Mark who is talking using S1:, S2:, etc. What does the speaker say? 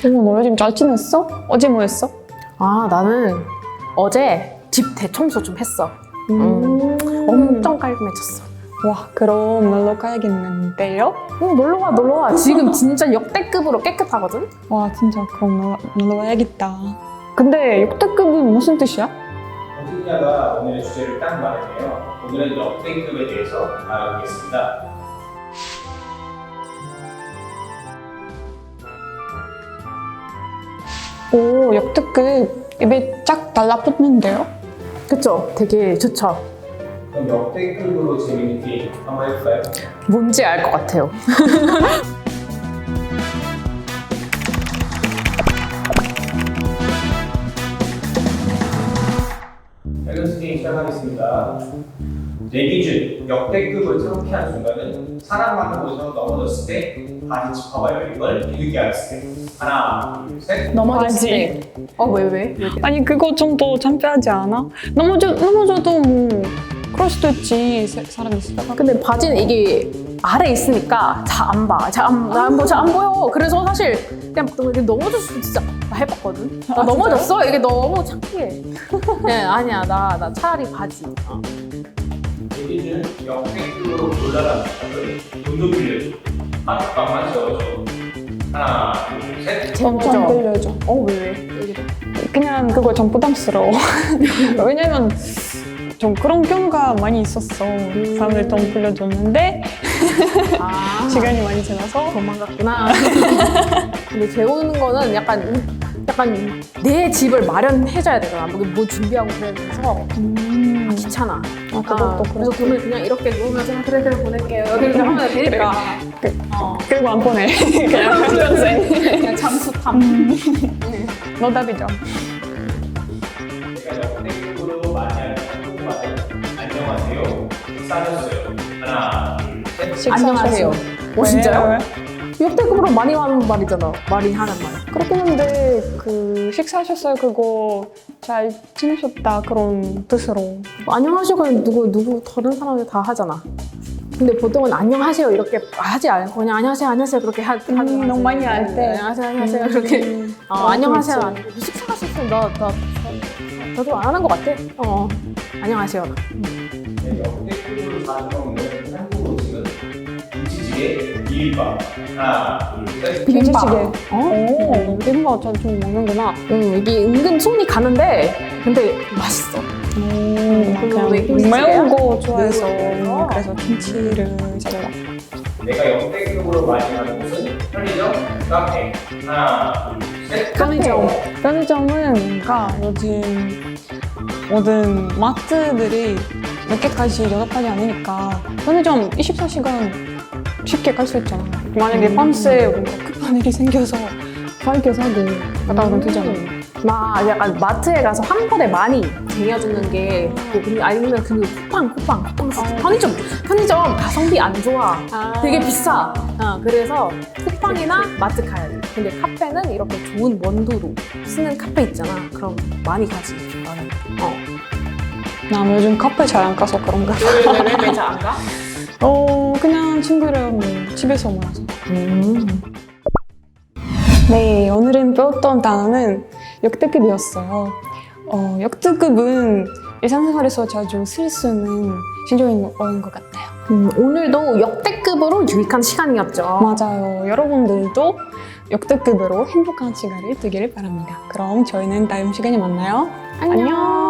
S1: 어머, 너 요즘 잘 지냈어? 어제 뭐 했어?
S2: 아, 나는 어제 집 대청소 좀 했어. 엄청 깔끔해졌어.
S1: 와, 그럼 놀러 가야겠는데요?
S2: 놀러와, 놀러와. 지금 진짜 역대급으로 깨끗하거든?
S1: 와, 진짜 그럼 놀러 가야겠다. 근데 역대급은 무슨 뜻이야?
S3: 어디냐가 오늘의 주제를 딱 말했네요. 오늘은 역대급에 대해서 알아보겠습니다.
S1: 오, 역대급 입에 쫙 달라붙는데요?
S2: 그쵸? 되게 좋죠?
S3: 그럼 역대급으로 재밌는 게임 한번 해볼까요?
S2: 뭔지 알 것 같아요.
S3: 밸런스 게임 시작하겠습니다. 내 기준 역대급을 창피한 순간은 사람 많은 곳에서 넘어졌을 때 바지 지퍼가 열린 걸 뒤늦게 알았을 때 하나, 둘, 셋.
S2: 넘어졌을
S1: 바지.
S2: 때. 왜?
S1: 아니, 그거 좀 더 창피하지 않아? 넘어져도 뭐 그럴 수도 있지, 사람이 있으다가.
S2: 근데 바지는 이게 아래 있으니까 잘 안 봐. 잘 안 보여. 그래서 사실 그냥 이렇게 넘어졌을 때 진짜 나 해봤거든. 나 넘어졌어? 이게 너무 창피해. 네, 아니야. 나 차라리 바지.
S3: 내 기준 역대급으로 곤란한 부탁을 돈도 빌려줘. 하룻밤만 세워줘. 하나, 둘, 셋.
S1: 좀
S2: 재밌죠?
S1: 빌려줘.
S2: 왜?
S1: 그냥 그거 좀 부담스러워. 왜냐면 좀 그런 경우가 많이 있었어. 사람들 돈 빌려줬는데
S2: 아,
S1: 시간이 많이 지나서
S2: 도망갔구나. 근데 재우는 거는 약간 내 집을 마련해줘야 되잖아. 뭐 준비하고 그래서 귀찮아.
S1: 그것도
S2: 그래서 돈을 그냥 이렇게 누우면서 그래 보낼게요. 여기를 하면 되니까.
S1: 그리고 안 보내. 그냥 현생.
S2: 그냥 잠수탐.
S1: 노답이죠.
S3: 제가 역대급으로 많이 하는 한국말은 안녕하세요. 식사하셨어요. 하나, 둘, 셋.
S2: 안녕하세요.
S1: 왜?
S2: 진짜요? 역대급으로 많이 하는 말이잖아. 많이 하는 말.
S1: 그렇긴 한데 그 식사하셨어요? 그거 잘 지내셨다 그런 뜻으로.
S2: 안녕하세요. 그냥 누구 다른 사람이 다 하잖아. 근데 보통은 안녕하세요 이렇게 하지 않고 그냥 안녕하세요 그렇게 하는
S1: 너무 많이 할 때.
S2: 안녕하세요 이렇게 안녕하세요
S1: 그렇지.
S2: 아니고 식사하셨어요 나도 안 하는 것 같아. 안녕하세요.
S3: 네, 역대급으로 자주 먹는 한국 음식은 김치찌개, 비빔밥. 하나, 둘, 셋.
S2: 비빔밥.
S1: 오, 비빔밥 좀 먹는구나.
S2: 이게 은근 손이 가는데 근데 맛있어.
S1: 그냥
S2: 왜 김치찌개야?
S1: 매운 거 좋아해서
S2: 매운 거.
S1: 그래서 김치를 자주 먹어.
S3: 내가 역대급으로 많이 가는 곳은 편의점, 카페. 하나, 둘, 셋.
S1: 편의점은 뭔가 요즘 모든 마트들이 몇 개까지 연합하지 않으니까 편의점 24시간 쉽게 갈 수 있잖아. 만약에 밤새 뭔가 급한 일이 생겨서 빨리 사고 가다가 되잖아.
S2: 나 약간 마트에 가서 한 번에 많이 쟁여주는 게 아니면 그 쿠팡 편의점 가성비 안 좋아. 되게 비싸. 그래서 쿠팡이나 마트 가야 돼. 근데 카페는 이렇게 좋은 원두로 쓰는 카페 있잖아. 그럼 많이 가지. 나는.
S1: 나 요즘 카페 잘 안 가서 그런가 봐.
S2: 왜 잘 안 가?
S1: 그냥 친구랑 뭐 집에서 모여서. 네, 오늘은 배웠던 단어는 역대급이었어요. 역대급은 일상생활에서 자주 쓸 수 있는 신조어인 것 같아요.
S2: 오늘도 역대급으로 유익한 시간이었죠.
S1: 맞아요. 여러분들도 역대급으로 행복한 시간을 되기를 바랍니다. 그럼 저희는 다음 시간에 만나요. 안녕.